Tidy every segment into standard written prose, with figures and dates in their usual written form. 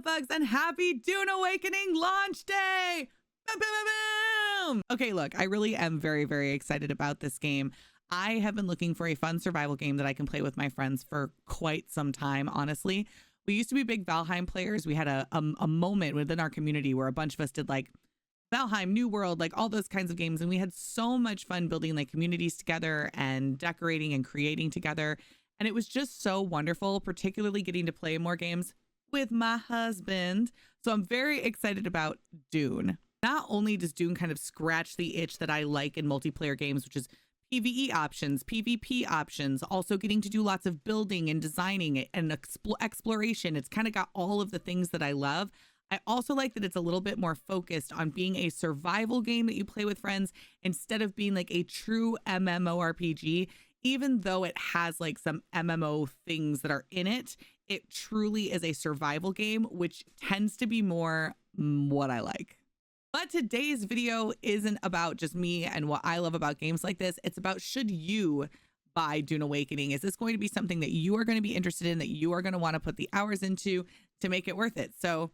bugs, and happy Dune Awakening launch day! Boom, boom, boom, boom! Okay, look, I really am very, very excited about this game. I have been looking for a fun survival game that I can play with my friends for quite some time, honestly. We used to be big Valheim players. We had a moment within our community where a bunch of us did like Valheim, New World, like all those kinds of games. And we had so much fun building like communities together and decorating and creating together. And it was just so wonderful, particularly getting to play more games with my husband. So I'm very excited about Dune. Not only does Dune kind of scratch the itch that I like in multiplayer games, which is PvE options, PvP options, also getting to do lots of building and designing and exploration. It's kind of got all of the things that I love. I also like that it's a little bit more focused on being a survival game that you play with friends instead of being like a true MMORPG. Even though it has like some MMO things that are in it, it truly is a survival game, which tends to be more what I like. But today's video isn't about just me and what I love about games like this. It's about, should you buy Dune Awakening? Is this going to be something that you are going to be interested in, that you are going to want to put the hours into to make it worth it? So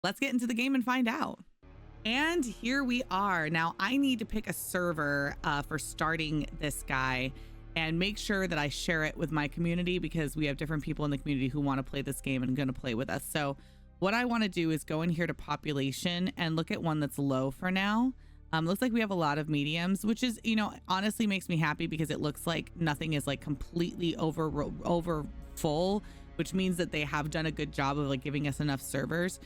let's get into the game and find out. And here we are. Now I need to pick a server for starting this guy and make sure that I share it with my community, because we have different people in the community who want to play this game and going to play with us. So what I want to do is go in here to population and look at one that's low for now. Looks like we have a lot of mediums, which is, you know, honestly makes me happy because it looks like nothing is like completely over full, which means that they have done a good job of like giving us enough servers.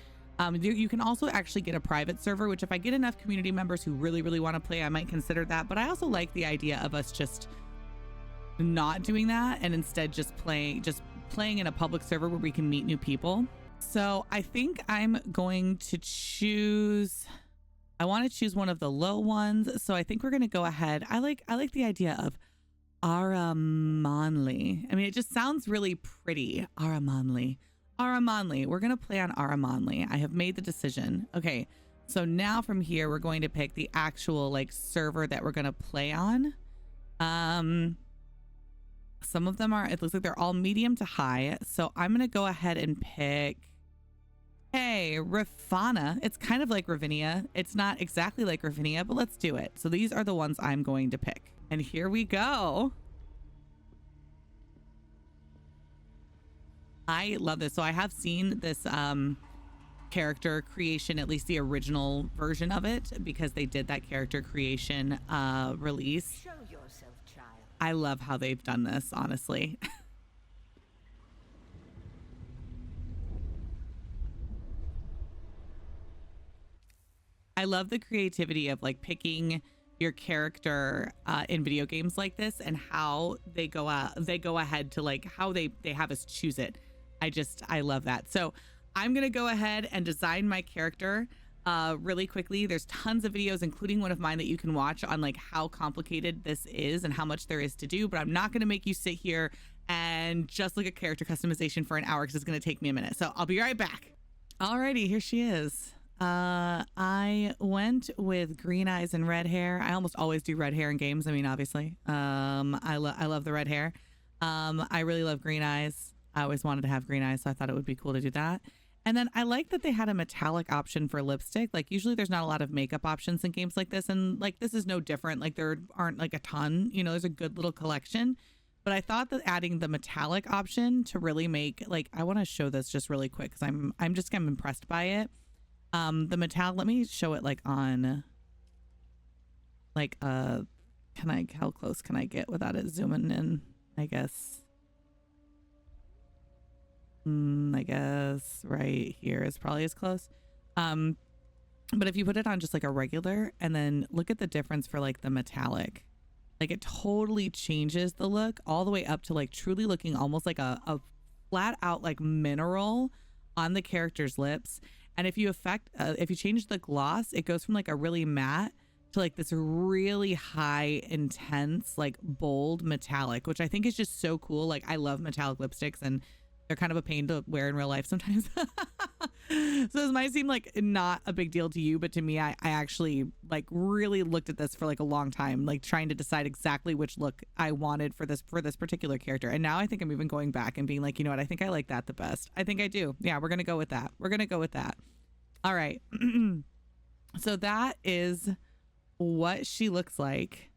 You can also actually get a private server, which if I get enough community members who really want to play, I might consider that. But I also like the idea of us just not doing that and instead just playing in a public server where we can meet new people. So I think I'm going to choose, I want to choose one of the low ones. So I think we're going to go ahead. I like the idea of Aramanli. I mean, it just sounds really pretty. Aramanli. We're going to play on Aramanli. I have made the decision. Okay. So now from here, we're going to pick the actual like server that we're going to play on. Some of them are, it looks like they're all medium to high. So I'm going to go ahead and pick, hey, Rafana. It's kind of like Ravinia. It's not exactly like Ravinia, but let's do it. So these are the ones I'm going to pick. And here we go. I love this. So I have seen this character creation, at least the original version of it, because they did that character creation release. Show yourself, child. I love how they've done this, honestly. I love the creativity of like picking your character in video games like this and how they go ahead to like how they have us choose it. I love that. So I'm going to go ahead and design my character really quickly. There's tons of videos, including one of mine, that you can watch on like how complicated this is and how much there is to do, but I'm not going to make you sit here and just look at character customization for an hour because it's going to take me a minute. So I'll be right back. Alrighty, here she is. I went with green eyes and red hair. I almost always do red hair in games. I mean, obviously, I love the red hair. I really love green eyes. I always wanted to have green eyes, so I thought it would be cool to do that. And then I like that they had a metallic option for lipstick. Like usually there's not a lot of makeup options in games like this. And like, this is no different. Like there aren't like a ton, you know, there's a good little collection, but I thought that adding the metallic option to really make, like, I want to show this just really quick, cause I'm impressed by it. The metallic, let me show it like on like, how close can I get without it zooming in? I guess right here is probably as close. But if you put it on just like a regular and then look at the difference for like the metallic, like it totally changes the look all the way up to like truly looking almost like a flat out like mineral on the character's lips. And if you change the gloss, it goes from like a really matte to like this really high, intense, like bold metallic, which I think is just so cool. Like I love metallic lipsticks and they're kind of a pain to wear in real life sometimes. So this might seem like not a big deal to you, but to me, I actually like really looked at this for like a long time, like trying to decide exactly which look I wanted for this particular character. And now I think I'm even going back and being like, you know what, I think I like that the best. I think I do. Yeah, we're gonna go with that. We're gonna go with that. All right. So that is what she looks like.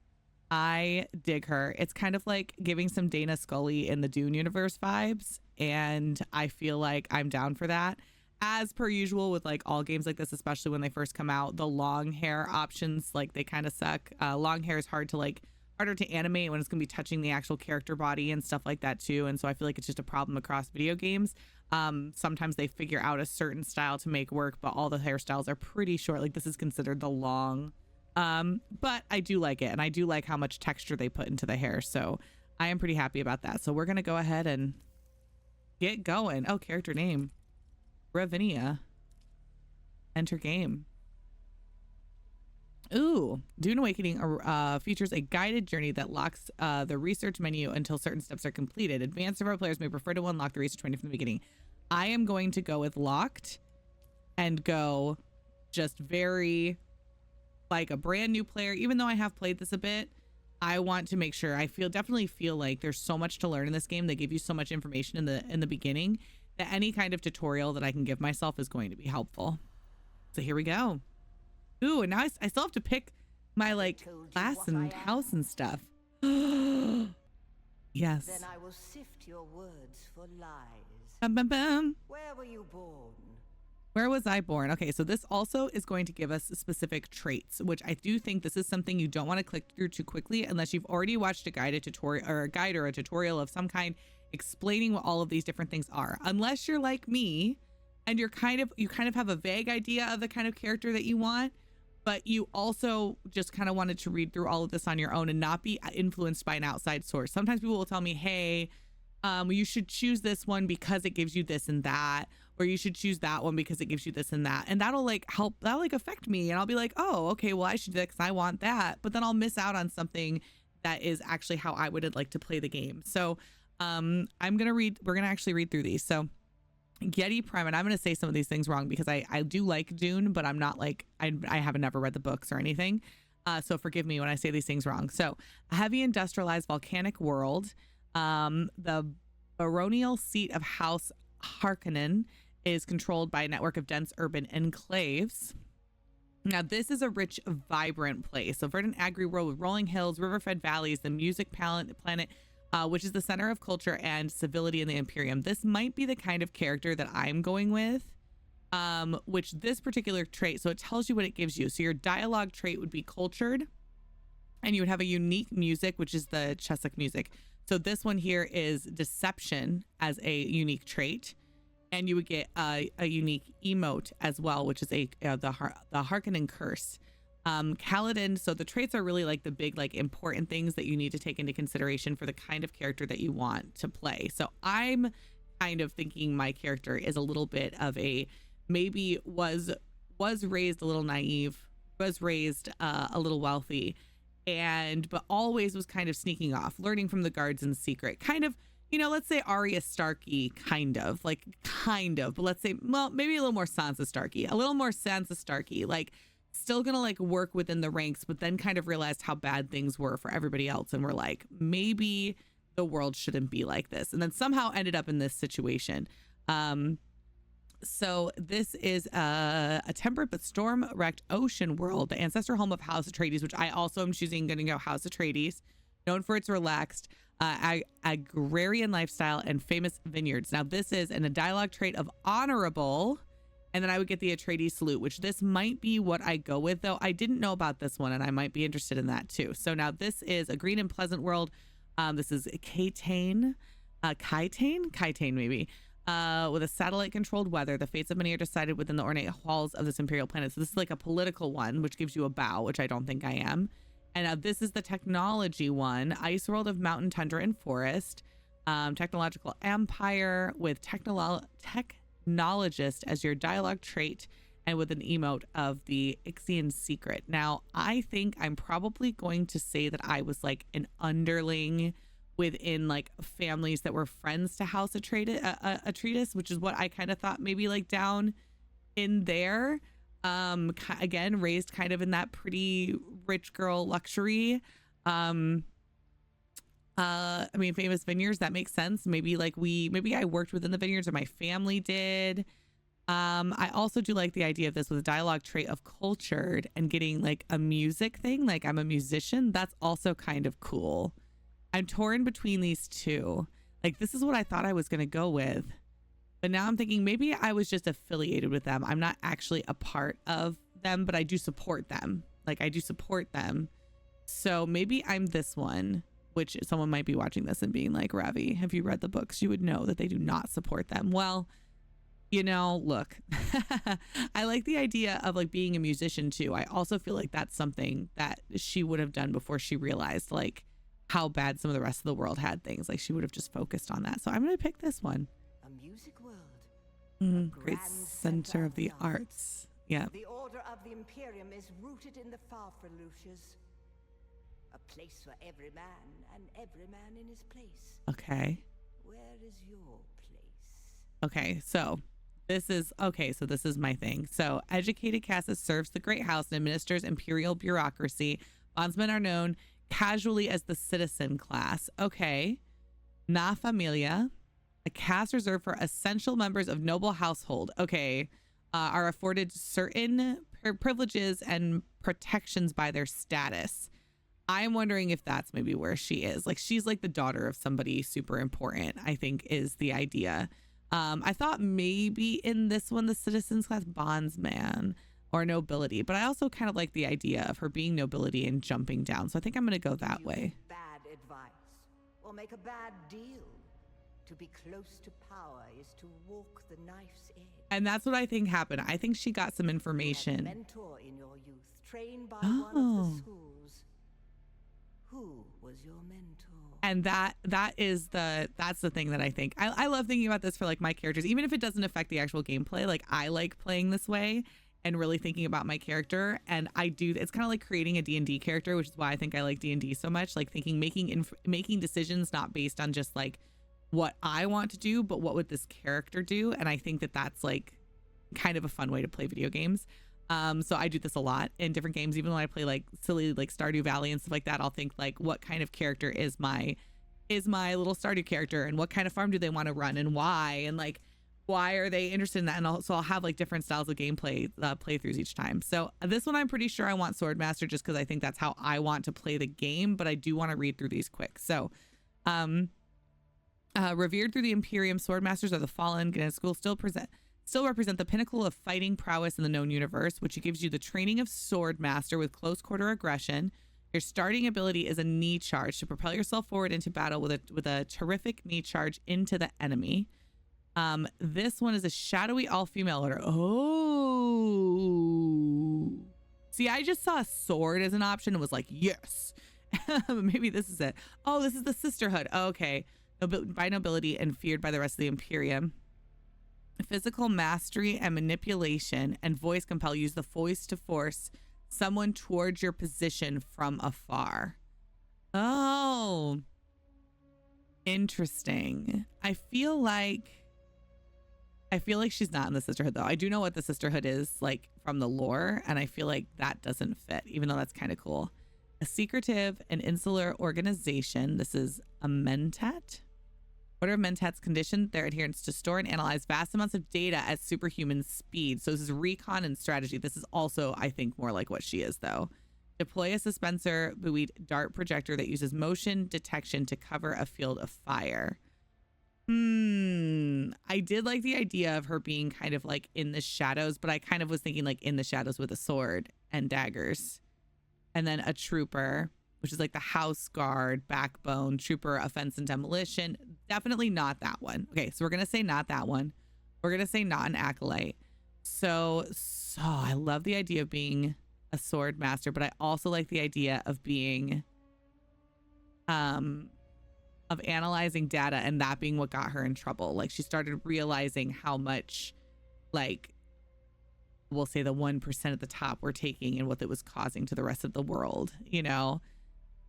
I dig her. It's kind of like giving some Dana Scully in the Dune universe vibes, and I feel like I'm down for that. As per usual with like all games like this, especially when they first come out, the long hair options, like they kind of suck. Long hair is harder to animate when it's gonna be touching the actual character body and stuff like that too. And so I feel like it's just a problem across video games. Sometimes they figure out a certain style to make work, but all the hairstyles are pretty short. Like this is considered the long. But I do like it, and I do like how much texture they put into the hair. So I am pretty happy about that. So we're gonna go ahead and get going. Oh, character name. Ravinia. Enter game. Ooh, Dune Awakening features a guided journey that locks the research menu until certain steps are completed. Advanced server players may prefer to unlock the research menu from the beginning. I am going to go with locked and go just very like a brand new player. Even though I have played this a bit, I want to make sure. I definitely feel like there's so much to learn in this game. They give you so much information in the beginning that any kind of tutorial that I can give myself is going to be helpful. So here we go. Ooh, and now I still have to pick my like class and house and stuff. Yes. Then I will sift your words for lies. Bum, bum, bum. Where were you born? Where was I born? Okay, so this also is going to give us specific traits, which I do think this is something you don't want to click through too quickly unless you've already watched a guided tutorial or a tutorial of some kind explaining what all of these different things are. Unless you're like me and you kind of have a vague idea of the kind of character that you want, but you also just kind of wanted to read through all of this on your own and not be influenced by an outside source. Sometimes people will tell me, hey, you should choose this one because it gives you this and that, or you should choose that one because it gives you this and that. And that'll like help, that'll like affect me. And I'll be like, oh, okay, well I should do that because I want that. But then I'll miss out on something that is actually how I would like to play the game. So we're going to actually read through these. So Yeti Prime, and I'm going to say some of these things wrong because I do like Dune, but I'm not like, I haven't never read the books or anything. So forgive me when I say these things wrong. So a heavy industrialized volcanic world. The baronial seat of House Harkonnen is controlled by a network of dense urban enclaves. Now, this is a rich, vibrant place. A verdant agri world with rolling hills, river-fed valleys, the music planet, which is the center of culture and civility in the Imperium. This might be the kind of character that I'm going with, which this particular trait, so it tells you what it gives you. So your dialogue trait would be cultured, and you would have a unique music, which is the Chesuk music. So this one here is deception as a unique trait, and you would get a unique emote as well, which is the Harkonnen curse. Kaladin. So the traits are really like the big, like important things that you need to take into consideration for the kind of character that you want to play. So I'm kind of thinking my character is a little bit of a, maybe was raised a little naive, was raised a little wealthy, but always was kind of sneaking off, learning from the guards in secret, kind of, you know, let's say Arya Starky, kind of, but let's say, well, maybe a little more Sansa Starky, like still gonna like work within the ranks, but then kind of realized how bad things were for everybody else, and we're like, maybe the world shouldn't be like this, and then somehow ended up in this situation. So this is a temperate but storm-wrecked ocean world, the ancestral home of House Atreides, which I also am choosing going to go House Atreides, known for its relaxed agrarian lifestyle and famous vineyards. Now this is in a dialogue trait of honorable, and then I would get the Atreides salute, which this might be what I go with, though I didn't know about this one, and I might be interested in that too. So now this is a green and pleasant world. This is Kitane maybe. With a satellite-controlled weather, the fates of many are decided within the ornate halls of this imperial planet. So this is like a political one, which gives you a bow, which I don't think I am. And this is the technology one, ice world of mountain, tundra, and forest. Technological empire with technologist as your dialogue trait, and with an emote of the Ixian secret. Now, I think I'm probably going to say that I was like an underling within like families that were friends to House Atreides, which is what I kind of thought maybe like down in there. Again, raised kind of in that pretty rich girl luxury. I mean, famous vineyards, that makes sense. Maybe maybe I worked within the vineyards or my family did. I also do like the idea of this with a dialogue trait of cultured and getting like a music thing. Like I'm a musician. That's also kind of cool. I'm torn between these two. Like this is what I thought I was going to go with. But now I'm thinking maybe I was just affiliated with them. I'm not actually a part of them, but I do support them. Like I do support them. So maybe I'm this one, which someone might be watching this and being like, Ravi, have you read the books? You would know that they do not support them. Well, you know, look, I like the idea of like being a musician too. I also feel like that's something that she would have done before she realized like how bad some of the rest of the world had things. Like she would have just focused on that. So I'm going to pick this one. A music world. Great center of the arts. Yeah. The order of the Imperium is rooted in the Farfaluches. A place for every man and every man in his place. Okay. Where is your place? Okay. So this is my thing. So educated Cassis serves the great house and administers imperial bureaucracy. Bondsmen are known casually as the citizen class. Okay. Na Familia, a caste reserved for essential members of noble household. Okay. Are afforded certain privileges and protections by their status. I'm wondering if that's maybe where she is. Like she's like the daughter of somebody super important, I think is the idea. I thought maybe in this one, the citizens class bondsman or nobility, but I also kind of like the idea of her being nobility and jumping down. So I think I'm going to go that way. Bad advice or make a bad deal. To be close to power is to walk the knife's edge. And that's what I think happened. I think she got some information. You had a mentor in your youth, trained by one of the schools. Who was your mentor? And that's the thing that I think. I love thinking about this for like my characters, even if it doesn't affect the actual gameplay. Like I like playing this way and really thinking about my character. And it's kind of like creating a D&D character, which is why I think I like D&D so much. Like making decisions not based on just like what I want to do, but what would this character do? And I think that that's like kind of a fun way to play video games. So I do this a lot in different games. Even when I play like silly like Stardew Valley and stuff like that, I'll think like, what kind of character is my little Stardew character, and what kind of farm do they want to run, and why, and like why are they interested in that? And I'll have like different styles of gameplay playthroughs each time. So this one I'm pretty sure I want Swordmaster just because I think that's how I want to play the game, but I do want to read through these quick. So revered through the Imperium, Swordmasters are the fallen. School still represent the pinnacle of fighting prowess in the known universe, which gives you the training of Swordmaster with close quarter aggression. Your starting ability is a knee charge to propel yourself forward into battle with a terrific knee charge into the enemy. This one is a shadowy all-female order. Oh, see, I just saw a sword as an option and was like, yes. Maybe this is it. Oh, this is the sisterhood. Oh, okay. By nobility and feared by the rest of the Imperium. Physical mastery and manipulation and voice compel. Use the voice to force someone towards your position from afar. Oh, interesting. I feel like she's not in the sisterhood though. I do know what the sisterhood is like from the lore, and I feel like that doesn't fit, even though that's kind of cool. A secretive and insular organization. This is a Mentat. Order of Mentats conditioned their adherents to store and analyze vast amounts of data at superhuman speed. So this is recon and strategy. This is also, I think, more like what she is, though. Deploy a suspensor buoyed dart projector that uses motion detection to cover a field of fire. I did like the idea of her being kind of like in the shadows, but I kind of was thinking like in the shadows with a sword and daggers. And then a trooper, which is like the house guard, backbone, trooper, offense and demolition. Definitely not that one. Okay, so we're going to say not that one. We're going to say not an acolyte. So I love the idea of being a sword master, but I also like the idea of being, of analyzing data and that being what got her in trouble. Like she started realizing how much, like, we'll say the 1% at the top were taking and what it was causing to the rest of the world, you know?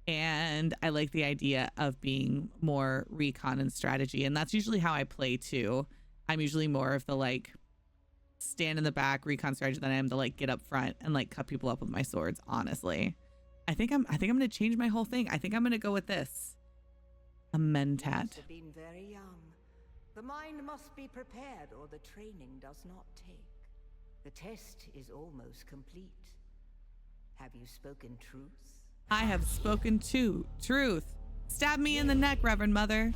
And I like the idea of being more recon and strategy. And that's usually how I play too. I'm usually more of the like stand in the back, recon strategy than I am to like get up front and like cut people up with my swords, honestly. I think I'm gonna change my whole thing. I think I'm gonna go with this. A mentat. You must have been very young. The mind must be prepared or the training does not take. The test is almost complete. Have you spoken truth? I have spoken truth. Stab me in the neck, Reverend Mother.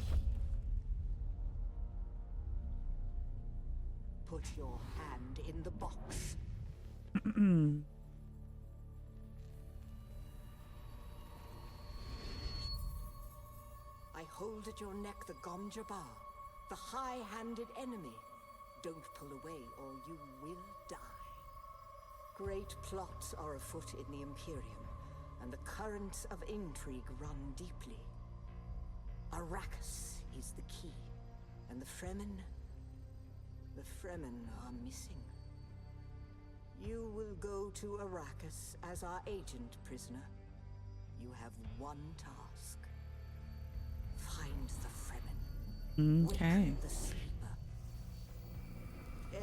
Put your hand in the box. I hold at your neck the Gomjabar, the high-handed enemy. Don't pull away or you will die. Great plots are afoot in the Imperium, and the currents of intrigue run deeply. Arrakis is the key, and the Fremen are missing. You will go to Arrakis as our agent, prisoner. You have one task. Find the Fremen. Okay. Wake the sleeper.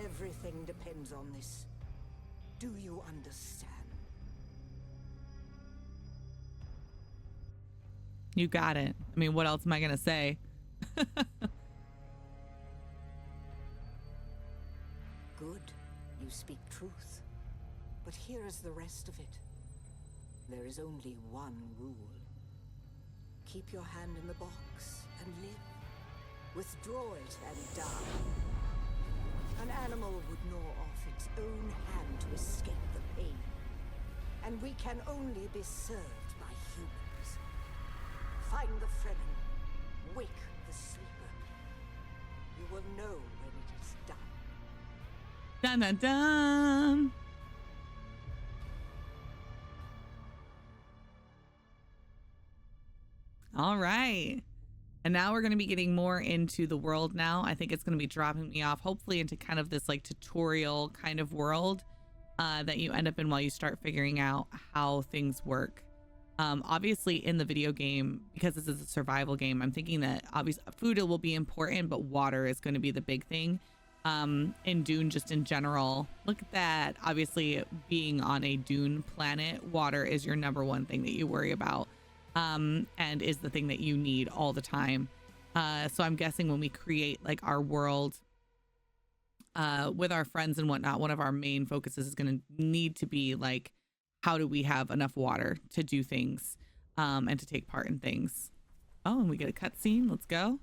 Everything depends on this. Do you understand? You got it. I mean, what else am I gonna say? Good. You speak truth. But here is the rest of it. There is only one rule. Keep your hand in the box and live. Withdraw it and die. An animal would gnaw off its own hand to escape the pain. And we can only be served by humans. Find the Fremen. Wake the sleeper. You will know when it is done. Dun dun dun. All right. And now we're going to be getting more into the world now. I think it's going to be dropping me off, hopefully, into kind of this like tutorial kind of world that you end up in while you start figuring out how things work. Obviously, in the video game, because this is a survival game, I'm thinking that obviously food will be important, but water is going to be the big thing. In Dune, just in general, look at that. Obviously, being on a Dune planet, water is your number one thing that you worry about. And is the thing that you need all the time. So I'm guessing when we create like our world with our friends and whatnot, one of our main focuses is going to need to be like, how do we have enough water to do things and to take part in things? Oh, and we get a cutscene. Let's go.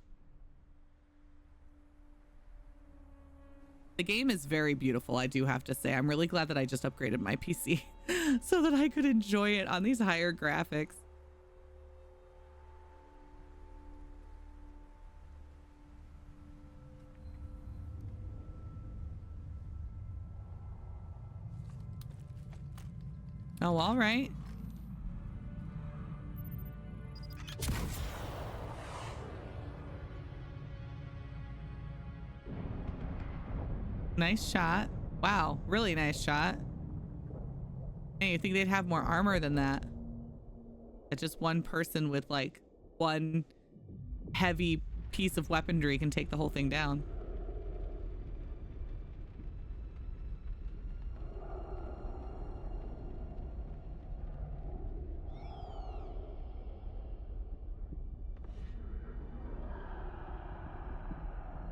The game is very beautiful, I do have to say. I'm really glad that I just upgraded my PC so that I could enjoy it on these higher graphics. Oh, all right. Nice shot. Wow, really nice shot. Hey, you think they'd have more armor than that? That just one person with like one heavy piece of weaponry can take the whole thing down.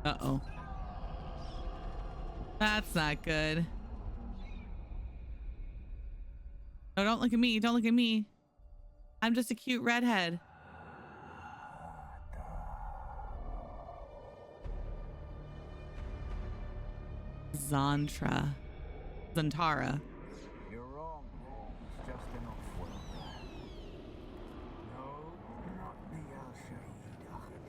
Uh-oh. That's not good. No, don't look at me. Don't look at me. I'm just a cute redhead. Zantara. You're wrong. It's just an off-word. No, not the Al-Shahid Ahadi.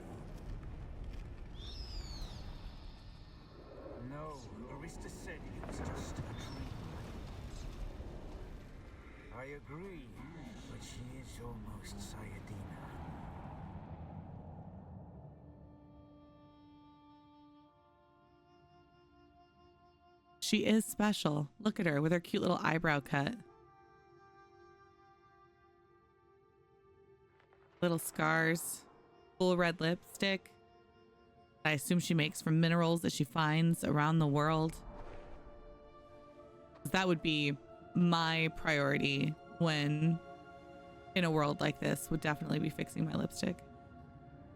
No, Arista said it was just a dream. I agree, but she is almost Sayadina. She is special. Look at her with her cute little eyebrow cut. Little scars. Full red lipstick. I assume she makes from minerals that she finds around the world. That would be my priority when in a world like this, would definitely be fixing my lipstick.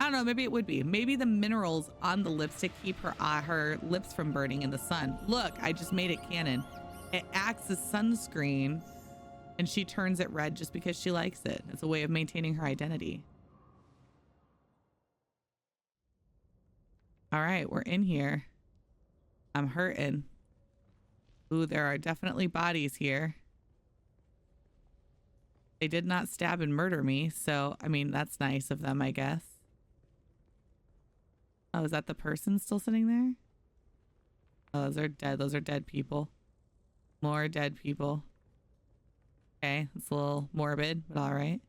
I don't know, maybe it would be. Maybe the minerals on the lipstick keep her lips from burning in the sun. Look, I just made it canon. It acts as sunscreen and she turns it red just because she likes it. It's a way of maintaining her identity. All right, we're in here. I'm hurting. Ooh, there are definitely bodies here. They did not stab and murder me, so, I mean, that's nice of them, I guess. Oh, is that the person still sitting there? Oh, those are dead. Those are dead people. More dead people. Okay, it's a little morbid, but all right.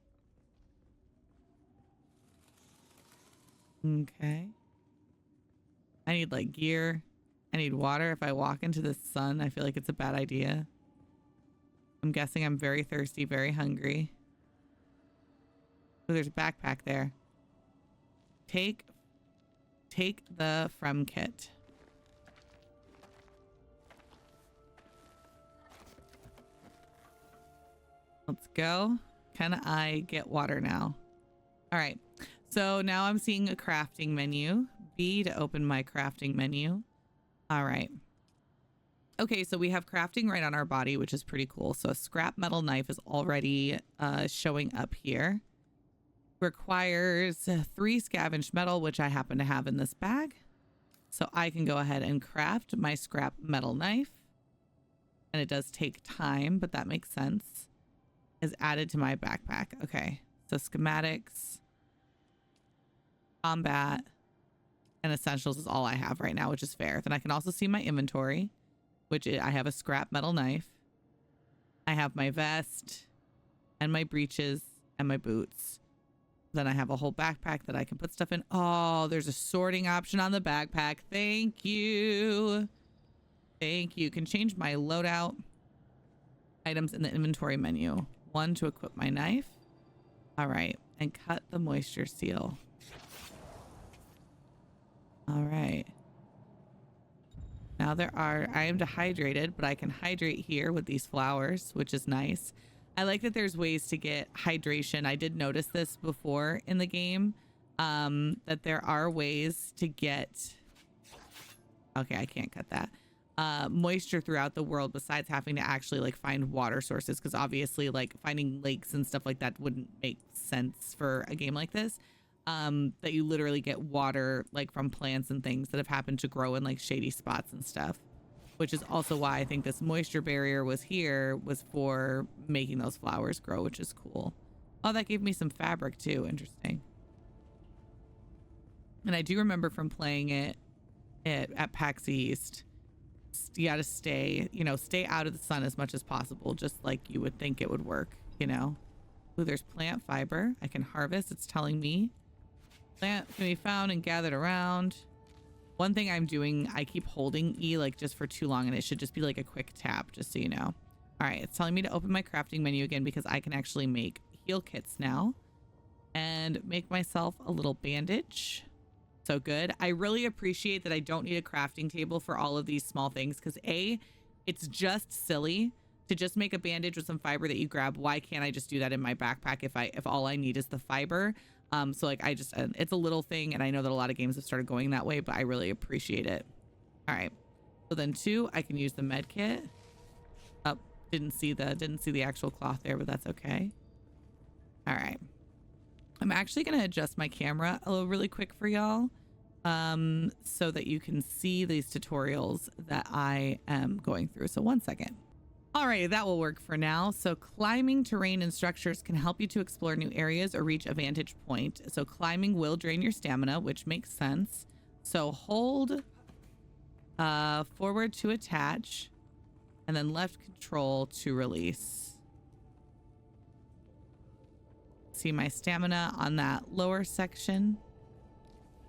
Okay. I need, like, gear. I need water. If I walk into the sun, I feel like it's a bad idea. I'm guessing I'm very thirsty, very hungry. Oh, there's a backpack there. Take the from kit. Let's go. Can I get water now? All right. So now I'm seeing a crafting menu. B to open my crafting menu. All right. Okay, so we have crafting right on our body, which is pretty cool. So a scrap metal knife is already showing up here. Requires 3 scavenged metal, which I happen to have in this bag. So I can go ahead and craft my scrap metal knife. And it does take time, but that makes sense. Is added to my backpack. Okay, so schematics, combat, and essentials is all I have right now, which is fair. Then I can also see my inventory, which I have a scrap metal knife. I have my vest and my breeches and my boots. Then I have a whole backpack that I can put stuff in. Oh, there's a sorting option on the backpack. Thank you. Thank you. Can change my loadout items in the inventory menu. 1 to equip my knife. All right. And cut the moisture seal. All right. Now I am dehydrated, but I can hydrate here with these flowers, which is nice. I like that there's ways to get hydration. I did notice this before in the game, that there are ways to get, okay, I can't cut that, moisture throughout the world besides having to actually like find water sources. Cause obviously like finding lakes and stuff like that wouldn't make sense for a game like this. That you literally get water like from plants and things that have happened to grow in like shady spots and stuff, which is also why I think this moisture barrier was for making those flowers grow, which is cool. Oh, that gave me some fabric too. Interesting. And I do remember from playing it at PAX East, you got to stay out of the sun as much as possible, just like you would think it would work, you know. Ooh, there's plant fiber I can harvest. It's telling me plant can be found and gathered around. One thing I'm doing, I keep holding E like just for too long, and it should just be like a quick tap, just so you know. All right, it's telling me to open my crafting menu again because I can actually make heal kits now and make myself a little bandage. So good. I really appreciate that I don't need a crafting table for all of these small things because it's just silly to just make a bandage with some fiber that you grab. Why can't I just do that in my backpack if all I need is the fiber? So like it's a little thing, and I know that a lot of games have started going that way, but I really appreciate it. All right. So then 2, I can use the med kit. Oh, didn't see the actual cloth there, but that's okay. All right. I'm actually going to adjust my camera a little really quick for y'all, so that you can see these tutorials that I am going through. So 1 second. All right, that will work for now. So climbing terrain and structures can help you to explore new areas or reach a vantage point. So climbing will drain your stamina, which makes sense. So hold forward to attach and then left control to release. See my stamina on that lower section.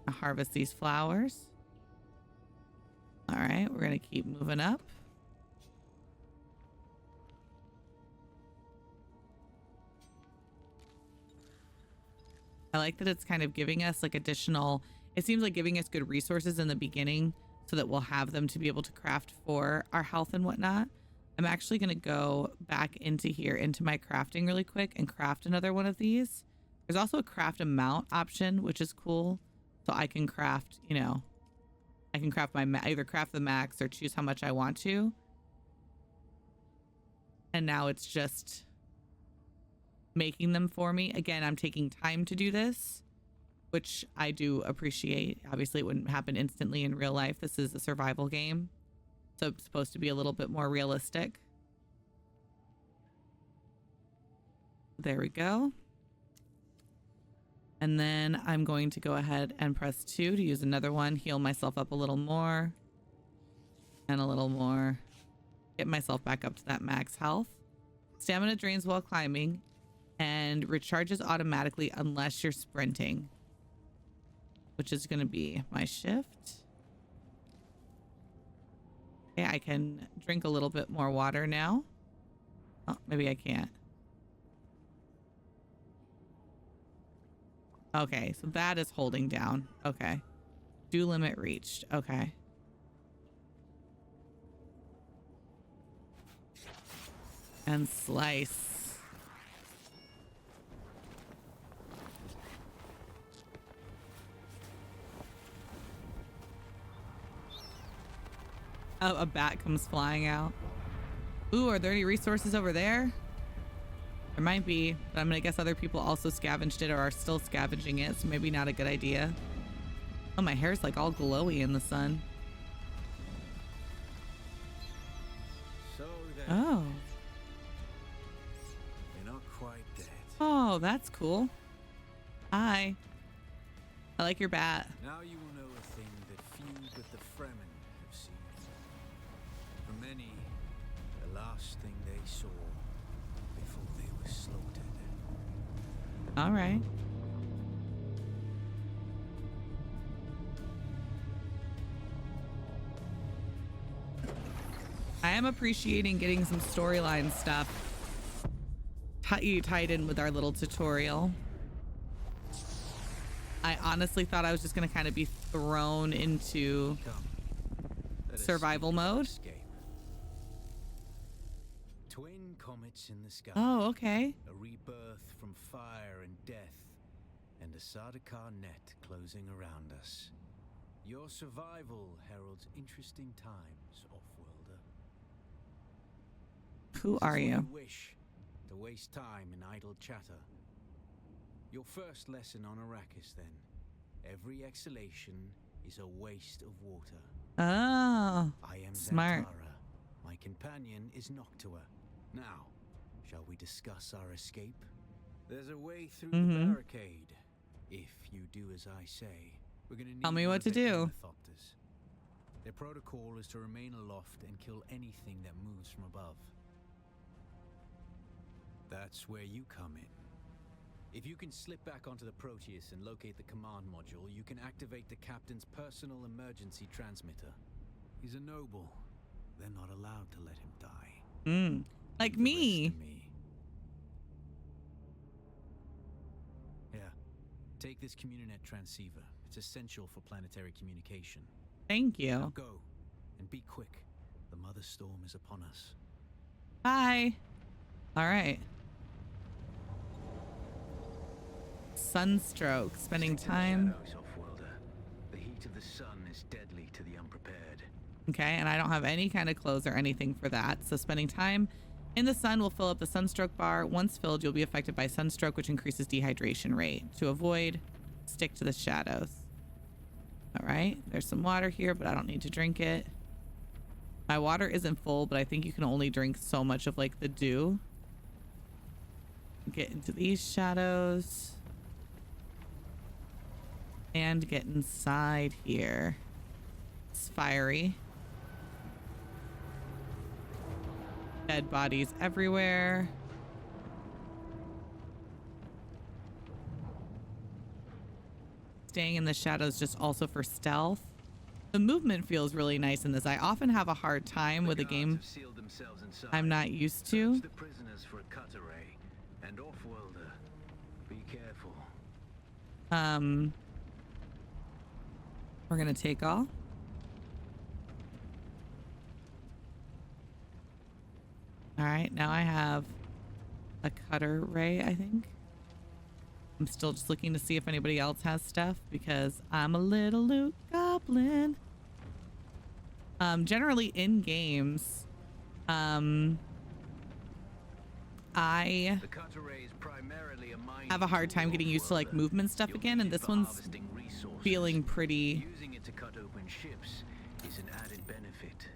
I'll harvest these flowers. All right, we're going to keep moving up. I like that it's kind of giving us like it seems like giving us good resources in the beginning so that we'll have them to be able to craft for our health and whatnot. I'm actually going to go back into here, into my crafting really quick and craft another one of these. There's also a craft a mount option, which is cool. So I can craft, you know, I can craft my, either craft the max or choose how much I want to. And now it's just making them for me. Again, I'm taking time to do this, which I do appreciate. Obviously, it wouldn't happen instantly in real life. This is a survival game, so it's supposed to be a little bit more realistic. There we go. And then I'm going to go ahead and press 2 to use another one, heal myself up a little more and a little more, get myself back up to that max health. Stamina drains while climbing and recharges automatically unless you're sprinting, which is going to be my shift. Okay, I can drink a little bit more water now. Oh, maybe I can't. Okay, so that is holding down. Okay. Dew limit reached. Okay. And slice. Oh, a bat comes flying out. Ooh, are there any resources over there? There might be, but I'm gonna guess other people also scavenged it or are still scavenging it, so maybe not a good idea. Oh, my hair's like all glowy in the sun. So Oh. you're not quite dead. Oh, that's cool. Hi. I like your bat. Now you will know a thing that few but the Fremen have seen. For many, the last thing they saw before they were slaughtered. All right. I am appreciating getting some storyline stuff tied in with our little tutorial. I honestly thought I was just going to kind of be thrown into Come, let us survival seek our mode. escape. Twin comets in the sky. Oh, okay. A rebirth from fire and death, and a Sardaukar net closing around us. Your survival heralds interesting times, Offworlder. Who are This is you? when wish to waste time in idle chatter. Your first lesson on Arrakis, then. Every exhalation is a waste of water. Oh, I am smart. Zantara. My companion is Noctua. Now, shall we discuss our escape? There's a way through the barricade. If you do as I say, we're gonna need Tell me one what of to the do. Ornithopters. Their protocol is to remain aloft and kill anything that moves from above. That's where you come in. If you can slip back onto the Proteus and locate the command module, you can activate the captain's personal emergency transmitter. He's a noble. They're not allowed to let him die. Like Leave the rest me. to me. Here, take this Communinet transceiver. It's essential for planetary communication. Thank Now you. go, and be quick. The Mother Storm is upon us. Bye. All right. Sunstroke. Spending time. Shadows, Offworlder. The heat of the sun is deadly to the unprepared. Okay, and I don't have any kind of clothes or anything for that. So spending time in the sun will fill up the sunstroke bar. Once filled, you'll be affected by sunstroke, which increases dehydration rate. To avoid, stick to the shadows. All right, there's some water here, but I don't need to drink it. My water isn't full, but I think you can only drink so much of like the dew. Get into these shadows. And get inside here. It's fiery. Dead bodies everywhere. Staying in the shadows just also for stealth. The movement feels really nice in this. I often have a hard time with a game I'm not used to. The prisoners for a cut array. And Offworlder, be careful. We're gonna take all. All right, now I have a cutter ray, I think. I'm still just looking to see if anybody else has stuff because I'm a little loot goblin. Generally in games, I The cutter ray is primarily a mining have a hard time tool, getting used to like World. movement stuff You'll again, need and it this for one's harvesting resources. feeling pretty. Using it to cut open ships is an added benefit.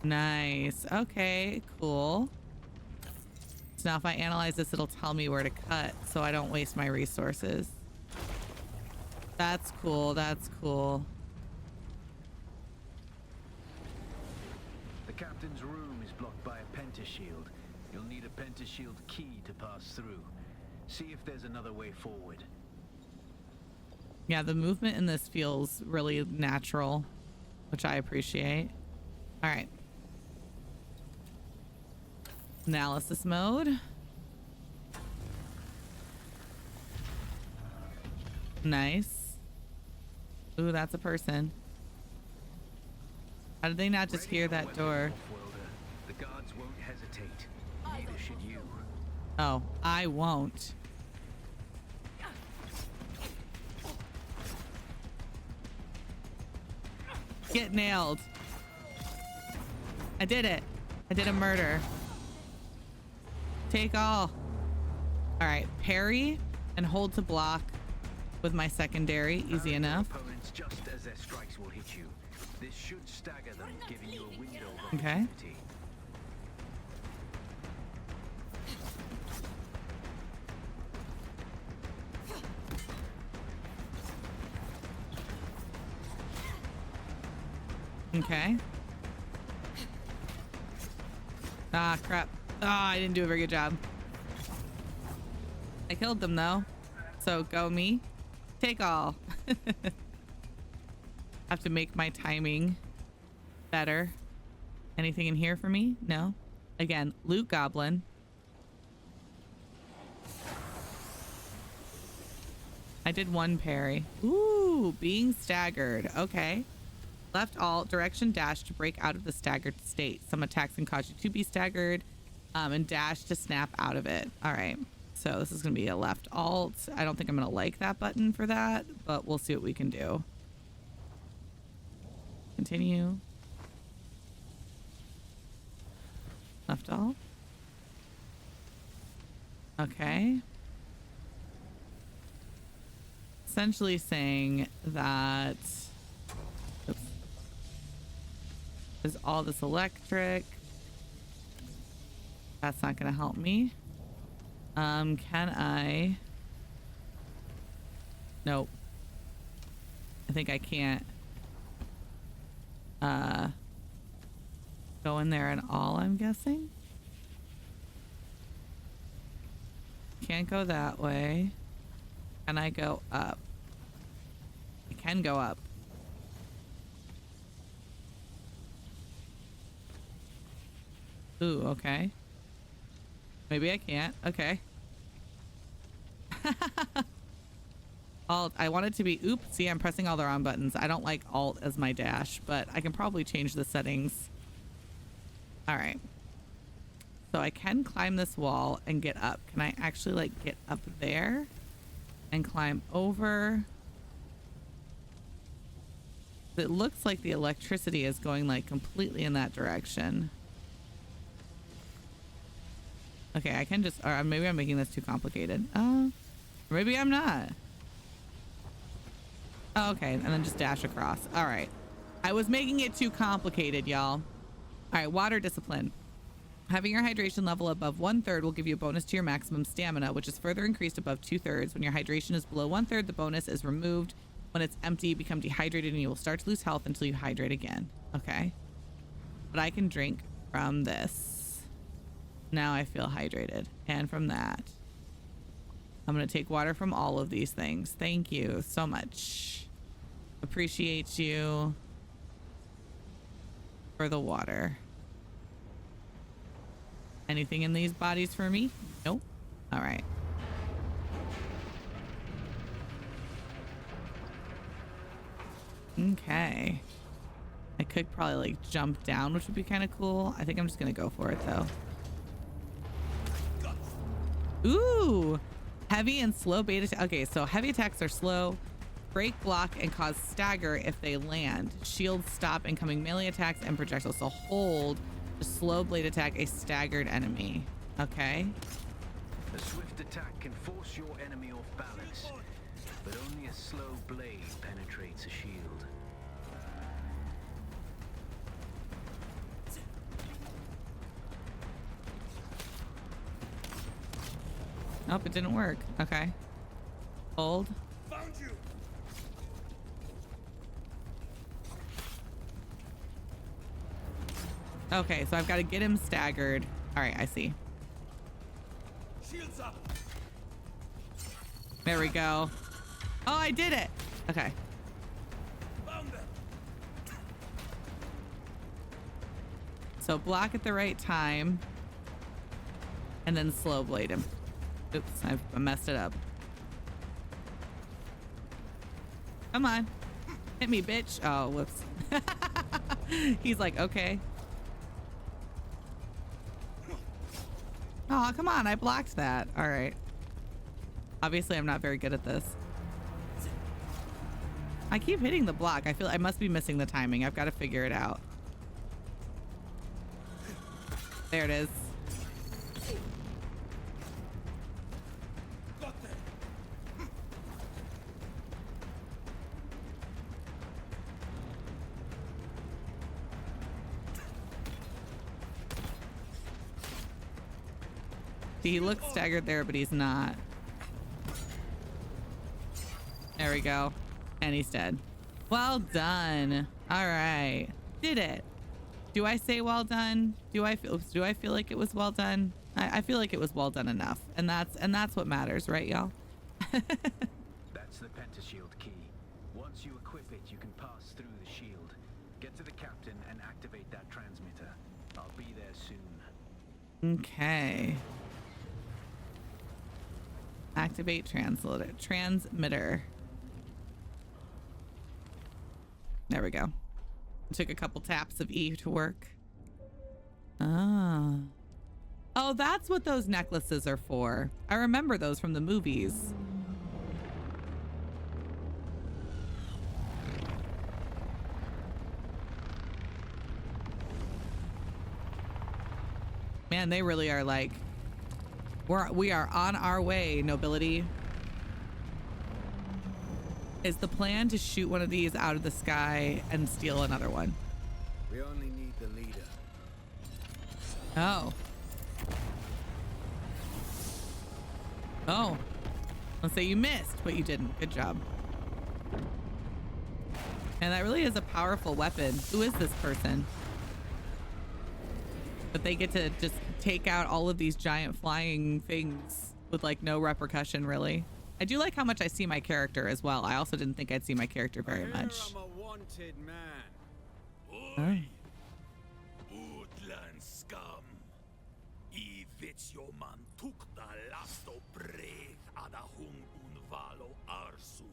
Nice. Okay, cool. So now if I analyze this, it'll tell me where to cut so I don't waste my resources. That's cool. That's cool. The captain's room is blocked by a pentashield. You'll need a pentashield key to pass through. See if there's another way forward. Yeah, the movement in this feels really natural, which I appreciate. All right. Analysis mode. Nice. Ooh, that's a person. How did they not just hear that door? The guards won't hesitate. Neither should you. Oh, I won't. Get nailed. I did it. I did a murder. Take all. All right, parry and hold to block with my secondary. Easy enough. Opponents just as their strikes will hit you. This should stagger them, giving you a window of Okay. opportunity. Okay. Ah, crap. Ah, I didn't do a very good job. I killed them though. So go me. Take all. Have to make my timing better. Anything in here for me? No. Again, loot goblin. I did one parry. Ooh, being staggered. Okay. Left alt, direction dash to break out of the staggered state. Some attacks can cause you to be staggered, and dash to snap out of it. All right. So this is going to be a left alt. I don't think I'm going to like that button for that, but we'll see what we can do. Continue. Left alt. Okay. Essentially saying that there's all this electric. That's not going to help me. Can I? Nope. I think I can't go in there at all, I'm guessing. Can't go that way. Can I go up? I can go up. Ooh, okay. Maybe I can't. Okay. Alt. I want it to be... Oops. See, I'm pressing all the wrong buttons. I don't like Alt as my dash, but I can probably change the settings. All right. So I can climb this wall and get up. Can I actually, like, get up there and climb over? It looks like the electricity is going, like, completely in that direction. Okay, I can just, or maybe I'm making this too complicated. Maybe I'm not. Oh, okay, and then just dash across. All right. I was making it too complicated, y'all. All right, water discipline. Having your hydration level above 1/3 will give you a bonus to your maximum stamina, which is further increased above 2/3. When your hydration is below 1/3, the bonus is removed. When it's empty, you become dehydrated and you will start to lose health until you hydrate again. Okay. But I can drink from this. Now I feel hydrated. And from that. I'm going to take water from all of these things. Thank you so much. Appreciate you for the water. Anything in these bodies for me? Nope. All right. Okay. I could probably like jump down, which would be kind of cool. I think I'm just gonna go for it though. Ooh, heavy and slow beta. Okay, so heavy attacks are slow, break, block, and cause stagger if they land. Shield stop incoming melee attacks and projectiles. So hold to slow blade attack a staggered enemy. Okay. A swift attack can force your enemy off balance, but only a slow blade penetrates a shield. Nope, it didn't work. Okay. Hold. Found you. Okay, so I've got to get him staggered. All right, I see. Shields up. There we go. Oh, I did it. Okay. Found them. So block at the right time and then slow blade him. Oops, I messed it up. Come on. Hit me, bitch. Oh, whoops. He's like, okay. Oh, come on. I blocked that. All right. Obviously, I'm not very good at this. I keep hitting the block. I feel I must be missing the timing. I've got to figure it out. There it is. Got them. See, he looks staggered there, but he's not. There we go. And he's dead. Well done. All right. Did it. Do I say well done? Do I feel like it was well done? I feel like it was well done enough. And that's what matters, right, y'all? That's the pentashield key. Once you equip it, you can pass through the shield. Get to the captain and activate that transmitter. I'll be there soon. Okay. Activate transmitter. There we go. Took a couple taps of E to work. Ah. Oh, that's what those necklaces are for. I remember those from the movies. Man, they really are like, we are on our way, nobility. Is the plan to shoot one of these out of the sky and steal another one? We only need the leader. Oh. Oh. Let's say you missed, but you didn't. Good job. And that really is a powerful weapon. Who is this person? But they get to just take out all of these giant flying things with like no repercussion, really. I do like how much I see my character as well. I also didn't think I'd see my character very much. I'm a wanted man. Oi. Woodland scum. I vet jo man tukta lasto breg ada hung unvalo arsund.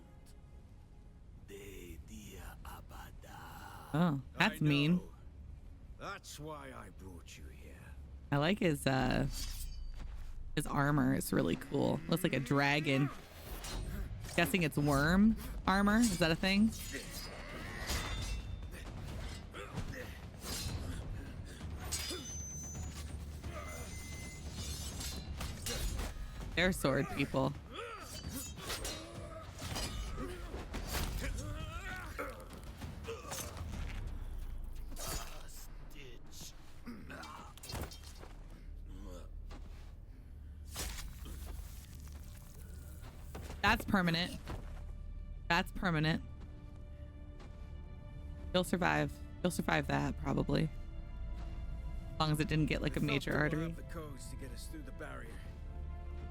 De dia abada. Oh, that's I know. mean. That's why I brought you here. I like his armor is really cool. Looks like a dragon. Guessing it's worm armor. Is that a thing? They're sword people. Stitch. That's permanent. That's permanent. You'll survive. You'll survive that, probably. As long as it didn't get like a major artery. The codes to get us through the barrier.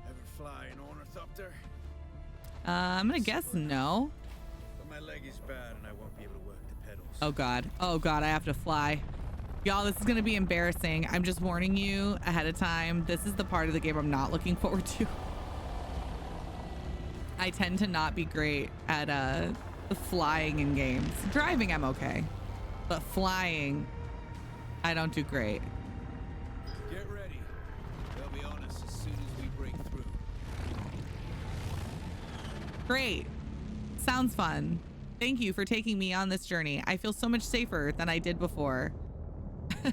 Ever fly an ornithopter? I'm gonna guess no. But my leg is bad and I won't be able to work the pedals. Oh god. Oh god, I have to fly. Y'all, this is gonna be embarrassing. I'm just warning you ahead of time. This is the part of the game I'm not looking forward to. I tend to not be great at flying in games. Driving, I'm okay. but flying, I don't do great. Get ready. They'll be on us as soon as we break through. Great. Sounds fun. Thank you for taking me on this journey. I feel so much safer than I did before. There's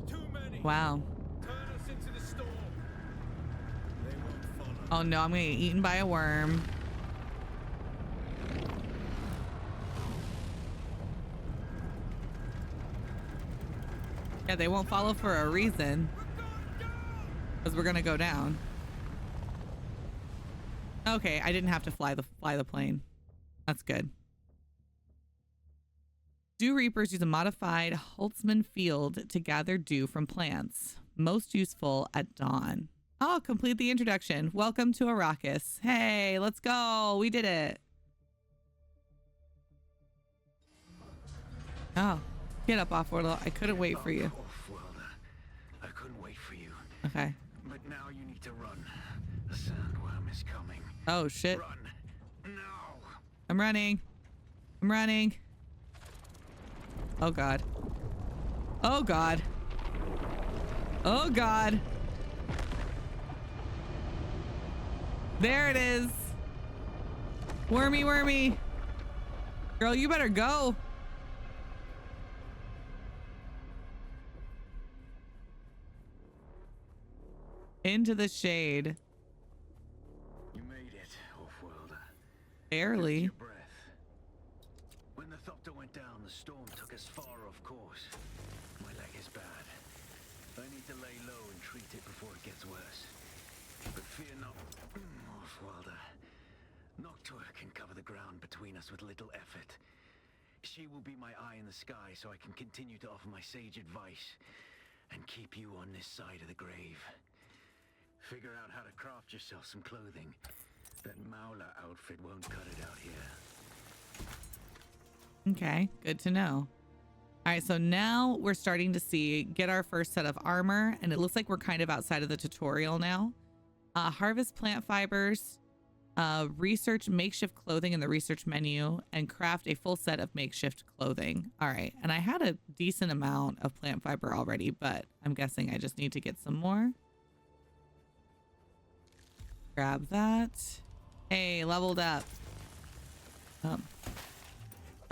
too many. Wow. Turn us into the storm. They won't follow. Oh no, I'm gonna get eaten by a worm. Yeah, they won't follow for a reason. Because we're gonna go down. Okay, I didn't have to fly the plane. That's good. Dew Reapers use a modified Holtzman field to gather dew from plants. Most useful at dawn. Oh, complete the introduction. Welcome to Arrakis. Hey, let's go. We did it. Oh, get up, Offworld. I couldn't wait for you. Offworld, I couldn't wait for you. Okay. But now you need to run. The sandworm is coming. Oh, shit. Run. Now. I'm running. I'm running. Oh, God. Oh, God. Oh, God. There it is. Wormy, wormy. Girl, you better go. Into the shade. You made it, Offworld. Barely. Your breath. When the Thopter went down, the storm took us far off course. My leg is bad. I need to lay low and treat it before it gets worse. But fear not, Offworld. Noctua can cover the ground between us with little effort. She will be my eye in the sky so I can continue to offer my sage advice and keep you on this side of the grave. Figure out how to craft yourself some clothing. That Maula outfit won't cut it out here. Okay, good to know. All right, so now we're starting to get our first set of armor, and it looks like we're kind of outside of the tutorial now. Harvest plant fibers, research makeshift clothing in the research menu, and craft a full set of makeshift clothing. All right, and I had a decent amount of plant fiber already, but I'm guessing I just need to get some more. Grab that. Hey, leveled up.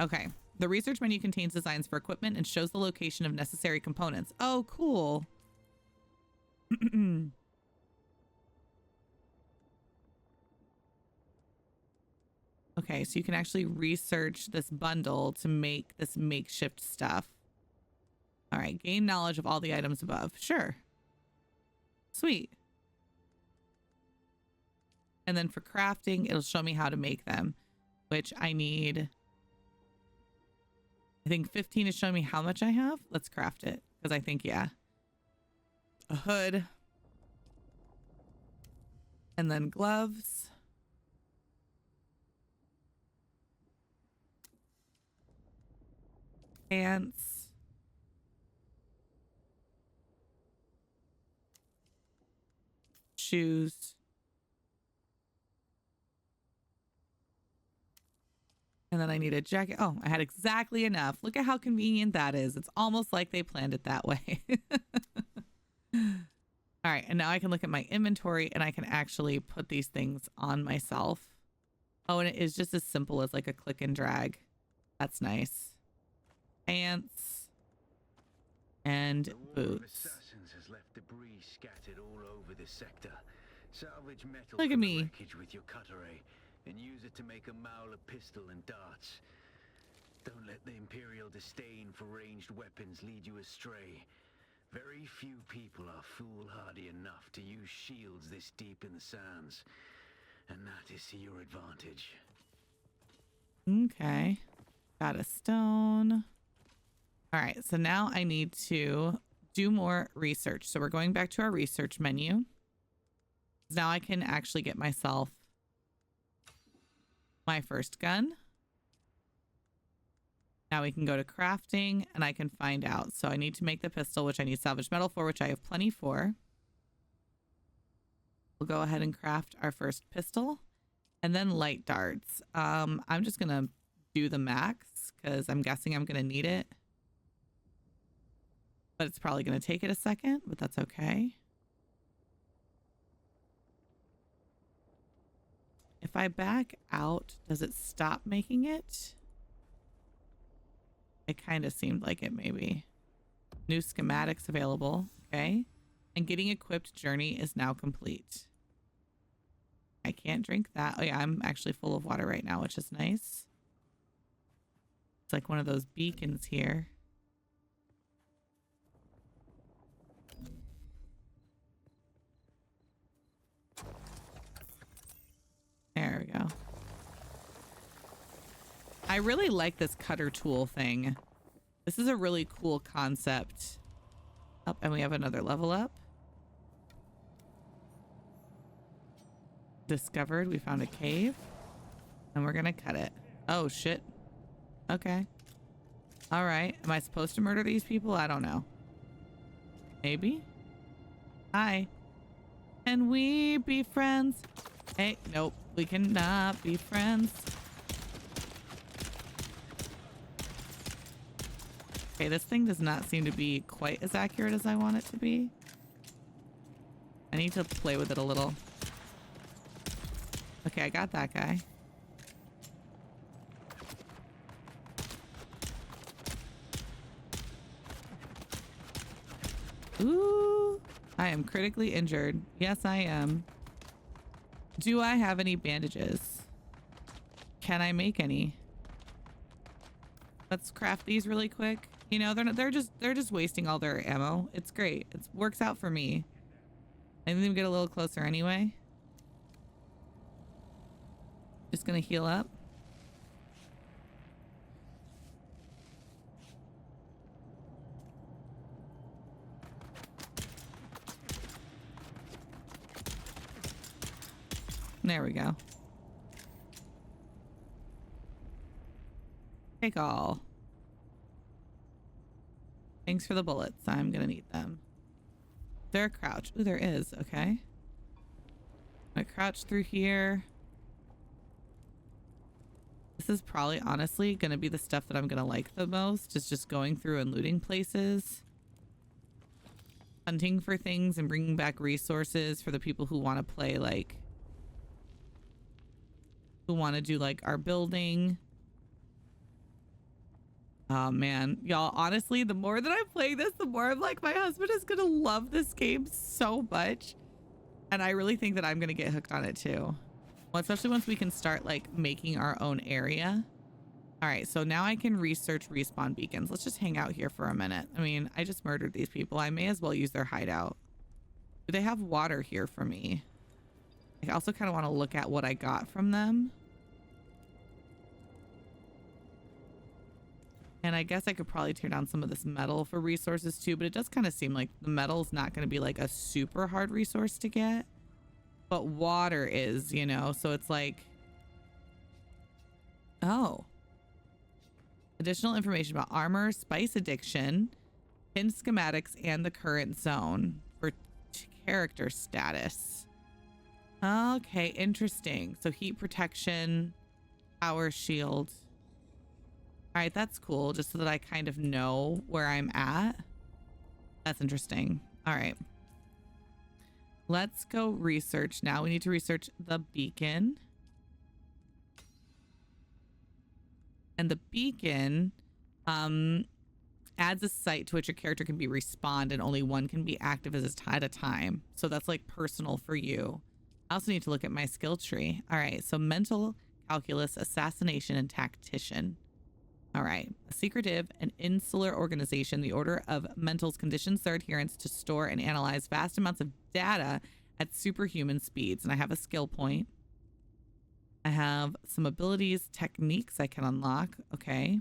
Okay. The research menu contains designs for equipment and shows the location of necessary components. Oh, cool. Okay, so you can actually research this bundle to make this makeshift stuff. All right, gain knowledge of all the items above. Sure. Sweet. And then for crafting, it'll show me how to make them, which I need. I think 15 is showing me how much I have. Let's craft it because I think, yeah. A hood. And then gloves. Pants. Shoes. And then I need a jacket. Oh, I had exactly enough. Look at how convenient that is. It's almost like they planned it that way. All right. And now I can look at my inventory and I can actually put these things on myself. Oh, and it is just as simple as like a click and drag. That's nice. Pants and boots. Assassins has left debris scattered all over this sector. Salvage metal Look at from me. the wreckage with your cutlery and use it to make a Maula pistol and darts. Don't let the Imperial disdain for ranged weapons lead you astray. Very few people are foolhardy enough to use shields this deep in the sands, and that is to your advantage. Okay. Got a stone. All right. So now I need to do more research. So we're going back to our research menu. Now I can actually get myself my first gun. Now we can go to crafting and I can find out. So I need to make the pistol, which I need salvage metal for, which I have plenty for. We'll go ahead and craft our first pistol and then light darts. I'm just going to do the max because I'm guessing I'm going to need it. But it's probably going to take it a second, but that's okay. If I back out, does it stop making it? It kind of seemed like it maybe. New schematics available. Okay. And getting equipped journey is now complete. I can't drink that. Oh yeah, I'm actually full of water right now, which is nice. It's like one of those beacons here. There we go. I really like this cutter tool thing. This is a really cool concept. Oh, and we have another level up. Discovered. We found a cave. And we're gonna cut it. Oh, shit. Okay. All right. Am I supposed to murder these people? I don't know. Maybe? Hi. Can we be friends? Hey, nope. We cannot be friends. Okay, this thing does not seem to be quite as accurate as I want it to be. I need to play with it a little. Okay, I got that guy. Ooh, I am critically injured. Yes, I am. Do I have any bandages? Can I make any? Let's craft these really quick. You know, they're just wasting all their ammo. It's great. It works out for me. I think we get a little closer anyway. Just gonna heal up. There we go. Take all. Thanks for the bullets. I'm gonna need them. Is there a crouch? Ooh, there is. Okay. I'm gonna crouch through here. This is probably honestly gonna be the stuff that I'm gonna like the most, is just going through and looting places. Hunting for things and bringing back resources for the people who want to play, like, who want to do like our building. Oh man, y'all, honestly, the more that I play this, the more I'm like, my husband is gonna love this game so much, and I really think that I'm gonna get hooked on it too. Well, especially once we can start like making our own area. All right, so now I can research respawn beacons. Let's just hang out here for a minute. I mean, I just murdered these people. I may as well use their hideout. Do they have water here for me? I also kind of want to look at what I got from them. And I guess I could probably tear down some of this metal for resources too, but it does kind of seem like the metal's not going to be like a super hard resource to get. But water is, you know, so it's like, oh. Additional information about armor, spice addiction, pin schematics, and the current zone for character status. Okay, interesting. So heat protection, power shield. All right, that's cool, just so that I kind of know where I'm at. That's interesting. All right. Let's go research now. We need to research the beacon. And the beacon adds a site to which your character can be respawned and only one can be active at a time. So that's like personal for you. I also need to look at my skill tree. All right, so mental, calculus, assassination, and tactician. All right, a secretive and insular organization, the Order of Mentals conditions their adherents to store and analyze vast amounts of data at superhuman speeds. And I have a skill point. I have some abilities, techniques I can unlock. Okay.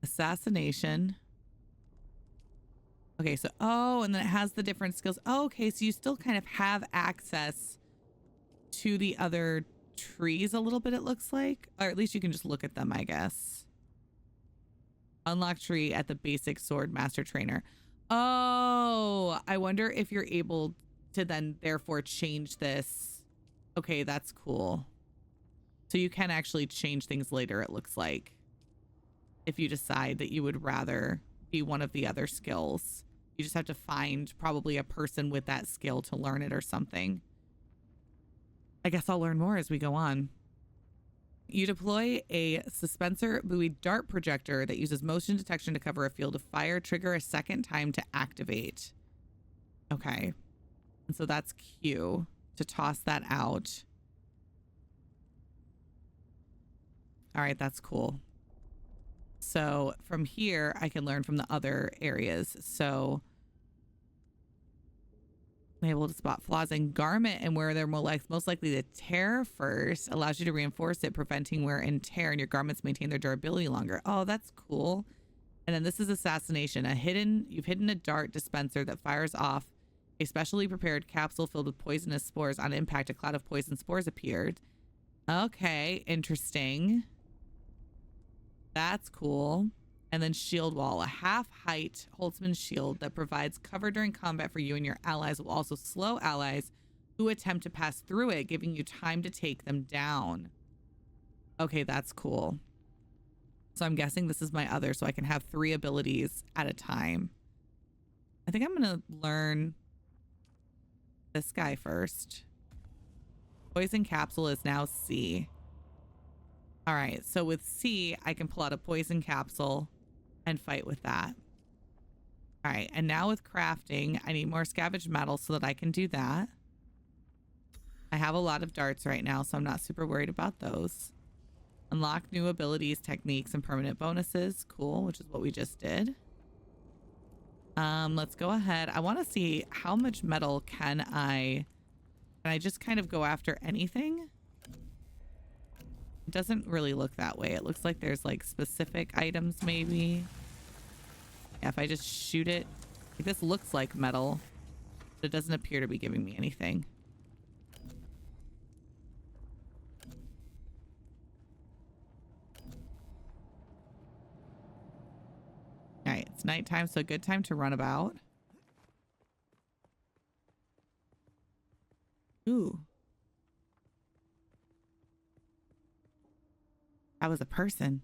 Assassination. Okay, so, oh, and then it has the different skills. Oh, okay, so you still kind of have access to the other trees a little bit, it looks like. Or at least you can just look at them, I guess. Unlock tree at the basic sword master trainer. Oh, I wonder if you're able to then therefore change this. Okay, that's cool. So you can actually change things later, it looks like, if you decide that you would rather be one of the other skills. You just have to find probably a person with that skill to learn it or something. I guess I'll learn more as we go on. You deploy a suspensor buoy dart projector that uses motion detection to cover a field of fire. Trigger a second time to activate. Okay. And so that's Q to toss that out. All right, that's cool. So from here, I can learn from the other areas. So I'm able to spot flaws in garment and where they're most likely to tear first. Allows you to reinforce it, preventing wear and tear, and your garments maintain their durability longer. Oh, that's cool. And then this is assassination. You've hidden a dart dispenser that fires off a specially prepared capsule filled with poisonous spores. On impact, a cloud of poison spores appeared. Okay, interesting. That's cool. And then shield wall, a half-height Holtzman shield that provides cover during combat for you and your allies, will also slow allies who attempt to pass through it, giving you time to take them down. Okay, that's cool. So I'm guessing this is my other, so I can have 3 abilities at a time. I think I'm gonna learn this guy first. Poison capsule is now C. All right, so with C, I can pull out a poison capsule and fight with that. All right, and now with crafting, I need more scavenged metal so that I can do that. I have a lot of darts right now, so I'm not super worried about those. Unlock new abilities, techniques, and permanent bonuses. Cool, which is what we just did. Let's go ahead. I want to see how much metal can I just kind of go after anything? It doesn't really look that way. It looks like there's like specific items maybe. Yeah, if I just shoot it. Like, this looks like metal, but it doesn't appear to be giving me anything. All right, it's nighttime, so a good time to run about. Ooh. That was a person.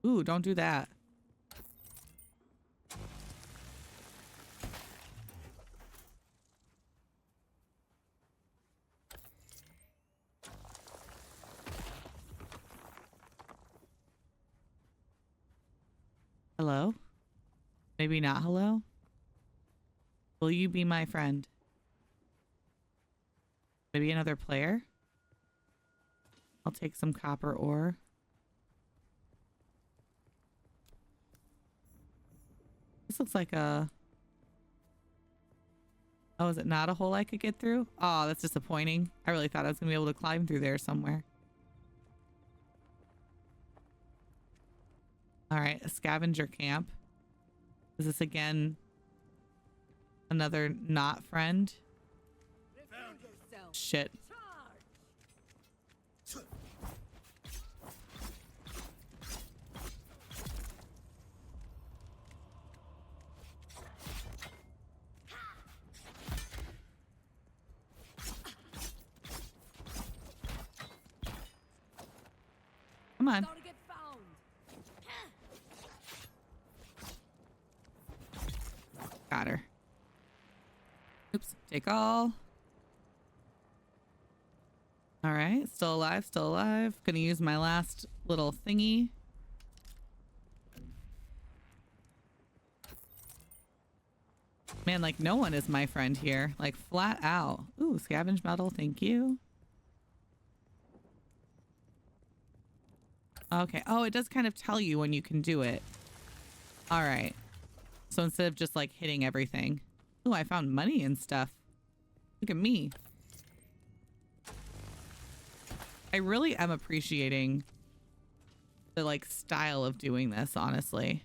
Ooh, don't do that. Hello? Maybe not hello? Will you be my friend? Maybe another player? I'll take some copper ore. This looks like a... Oh, is it not a hole I could get through? Oh, that's disappointing. I really thought I was going to be able to climb through there somewhere. All right, a scavenger camp. Is this again another not friend? Shit. Come on. Got her. Oops. Take all. All right. Still alive. Still alive. Gonna use my last little thingy. Man, like no one is my friend here. Like flat out. Ooh, scavenge metal. Thank you. Okay. Oh, it does kind of tell you when you can do it. All right. So instead of just like hitting everything. Ooh, I found money and stuff. Look at me. I really am appreciating the like style of doing this, honestly.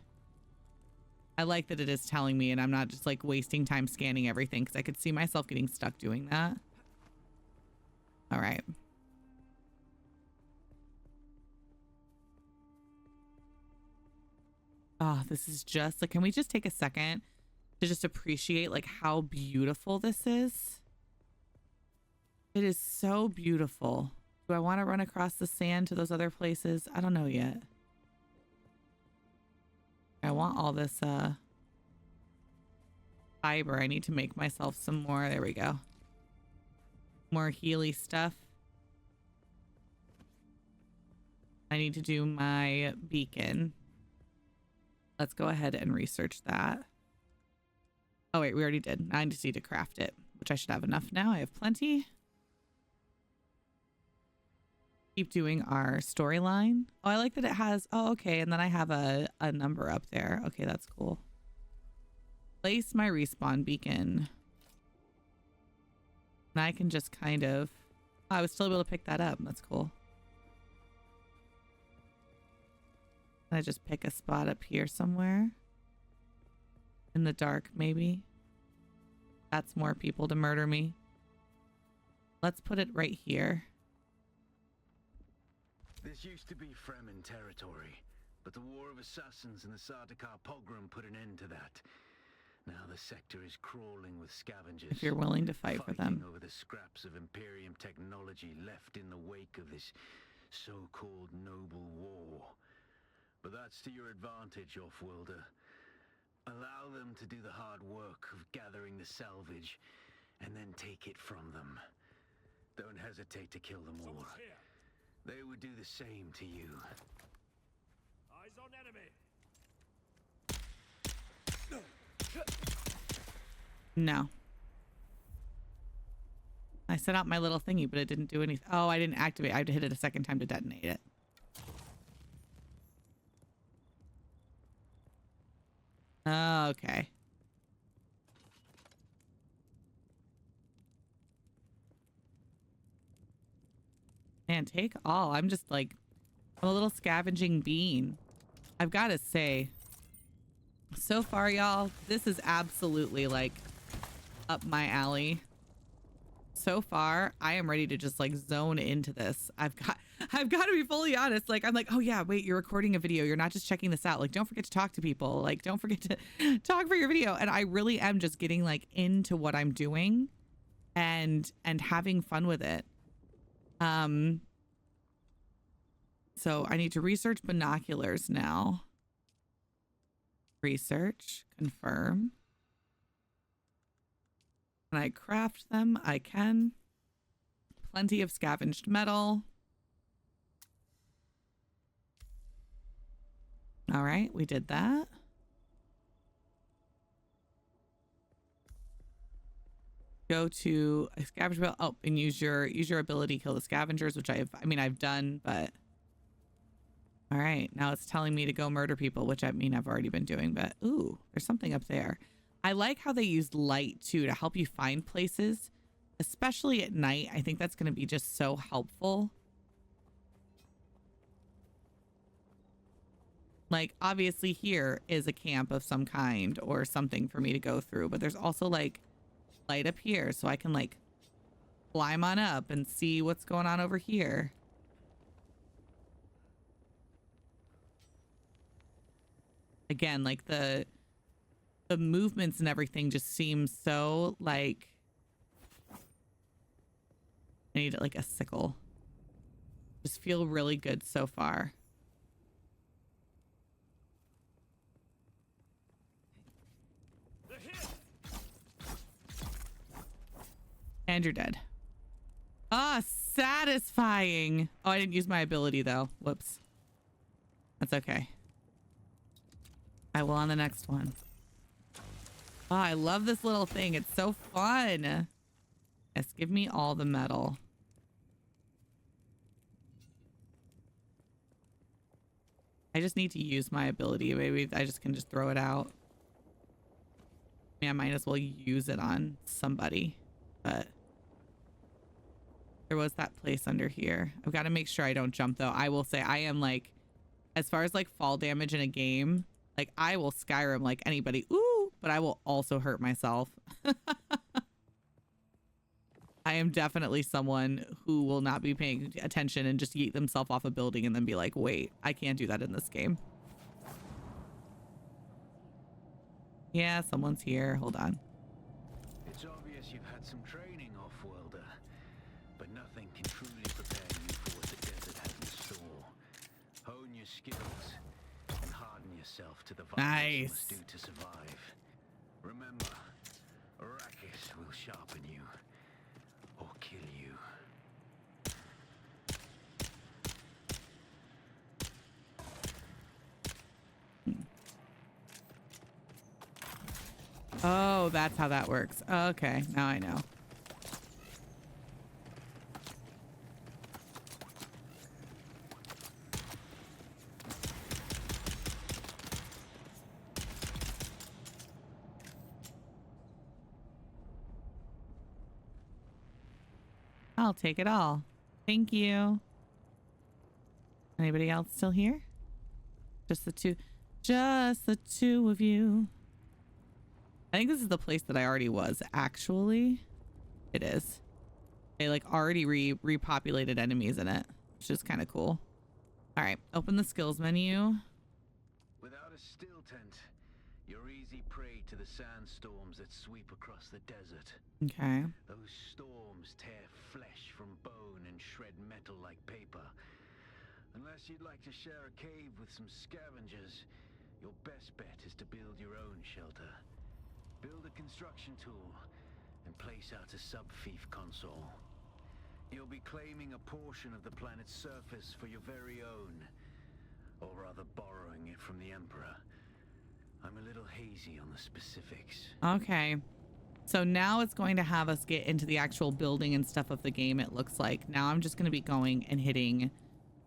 I like that it is telling me and I'm not just like wasting time scanning everything because I could see myself getting stuck doing that. All right. Oh, this is just like, can we just take a second to just appreciate like how beautiful this is? It is so beautiful. Do I want to run across the sand to those other places? I don't know yet. I want all this fiber. I need to make myself some more. There we go. More Healy stuff. I need to do my beacon. Let's go ahead and research that. Oh wait, we already did. I just need to craft it, which I should have enough now. I have plenty. Keep doing our storyline. Oh, I like that it has, oh, okay. And then I have a number up there. Okay, that's cool. Place my respawn beacon. And I can just kind of, oh, I was still able to pick that up. That's cool. Can I just pick a spot up here somewhere? In the dark, maybe? That's more people to murder me. Let's put it right here. This used to be Fremen territory, but the War of Assassins and the Sardaukar pogrom put an end to that. Now the sector is crawling with scavengers. If you're willing to fight for them. Over the scraps of Imperium technology left in the wake of this so-called noble war. But that's to your advantage, Offworlder. Allow them to do the hard work of gathering the salvage, and then take it from them. Don't hesitate to kill them all. They would do the same to you. Eyes on enemy. No. I set out my little thingy, but it didn't do anything. Oh, I didn't activate. I had to hit it a second time to detonate it. Okay. Man, take all. I'm just like, I'm a little scavenging bean. I've got to say, so far, y'all, this is absolutely like up my alley. So far, I am ready to just like zone into this. I've got to be fully honest. Like, I'm like, oh yeah, wait, you're recording a video. You're not just checking this out. Like, don't forget to talk to people. Like, don't forget to talk for your video. And I really am just getting like into what I'm doing and having fun with it. So I need to research binoculars now. Research, confirm. Can I craft them? I can. Plenty of scavenged metal. All right, we did that. Go to a scavenger bill. Oh, and use your ability to kill the scavengers, which I've done, but all right, now it's telling me to go murder people, which I mean I've already been doing, but ooh, there's something up there. I like how they used light too to help you find places, especially at night. I think that's going to be just so helpful. Like, obviously here is a camp of some kind or something for me to go through, but there's also like light up here so I can like climb on up and see what's going on over here. Again, like the movements and everything just seem so like I need like a sickle. Just feel really good so far. And you're dead. Ah, satisfying. Oh, I didn't use my ability though. Whoops. That's okay. I will on the next one. Oh, I love this little thing. It's so fun. Yes, give me all the metal. I just need to use my ability. Maybe I just can just throw it out. Yeah, I might as well use it on somebody. But there was that place under here. I've got to make sure I don't jump though. I will say I am like, as far as like fall damage in a game, like I will Skyrim like anybody. Ooh, but I will also hurt myself. I am definitely someone who will not be paying attention and just yeet themselves off a building and then be like, wait, I can't do that in this game. Yeah, someone's here. Hold on. It's obvious you've had some training, Offworlder, but nothing can truly prepare you your skills and harden yourself to the violence Nice. you must do to survive. Remember, Arrakis will sharpen you or kill you. Oh, that's how that works. Okay, now I know. I'll take it all. Thank you. Anybody else still here? Just the two. Just the two of you. I think this is the place that I already was, actually. It is. They like already repopulated enemies in it, which is kind of cool. All right, open the skills menu. Without a still tent, you're easy prey to the sandstorms that sweep across the desert. Okay. Those storms tear flesh from bone and shred metal like paper. Unless you'd like to share a cave with some scavengers, your best bet is to build your own shelter. Build a construction tool and place out a sub-fief console. You'll be claiming a portion of the planet's surface for your very own, or rather borrowing it from the Emperor. I'm a little hazy on the specifics. Okay. So now it's going to have us get into the actual building and stuff of the game, it looks like. Now I'm just going to be going and hitting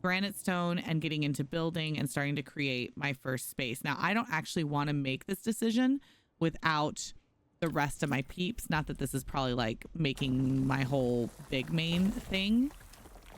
granite stone and getting into building and starting to create my first space. Now, I don't actually want to make this decision without the rest of my peeps. Not that this is probably like making my whole big main thing,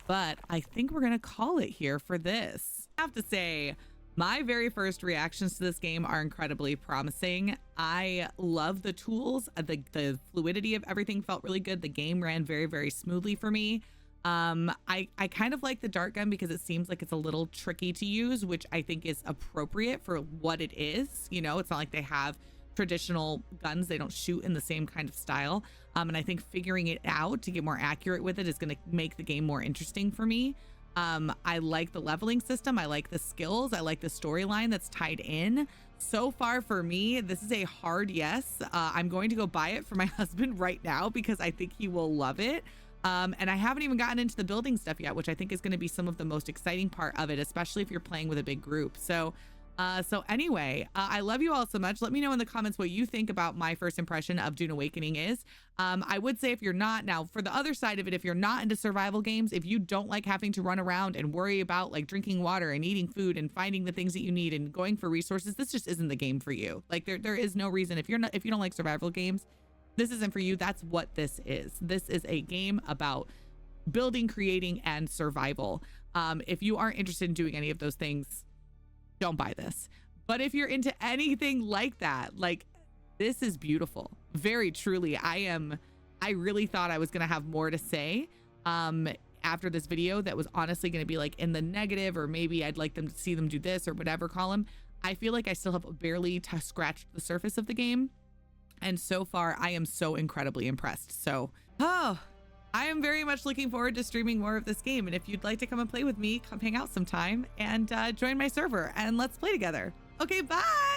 but I think we're going to call it here for this. I have to say, my very first reactions to this game are incredibly promising. I love the tools. The fluidity of everything felt really good. The game ran very, very smoothly for me. I kind of like the dart gun because it seems like it's a little tricky to use, which I think is appropriate for what it is. You know, it's not like they have traditional guns. They don't shoot in the same kind of style. And I think figuring it out to get more accurate with it is going to make the game more interesting for me. I like the leveling system. I like the skills. I like the storyline that's tied in. So far for me, this is a hard yes. I'm going to go buy it for my husband right now because I think he will love it. And I haven't even gotten into the building stuff yet, which I think is going to be some of the most exciting part of it, especially if you're playing with a big group. So anyway, I love you all so much. Let me know in the comments what you think about my first impression of Dune Awakening is. I would say if you're not, now for the other side of it, if you're not into survival games, if you don't like having to run around and worry about like drinking water and eating food and finding the things that you need and going for resources, this just isn't the game for you. Like there is no reason if you don't like survival games, this isn't for you. That's what this is. This is a game about building, creating, and survival. If you aren't interested in doing any of those things, don't buy this. But if you're into anything like that, like this is beautiful. Very truly. I really thought I was going to have more to say after this video that was honestly going to be like in the negative, or maybe I'd like them to see them do this or whatever column. I feel like I still have barely scratched the surface of the game. And so far, I am so incredibly impressed. So, I am very much looking forward to streaming more of this game. And if you'd like to come and play with me, come hang out sometime and join my server and let's play together. Okay, bye.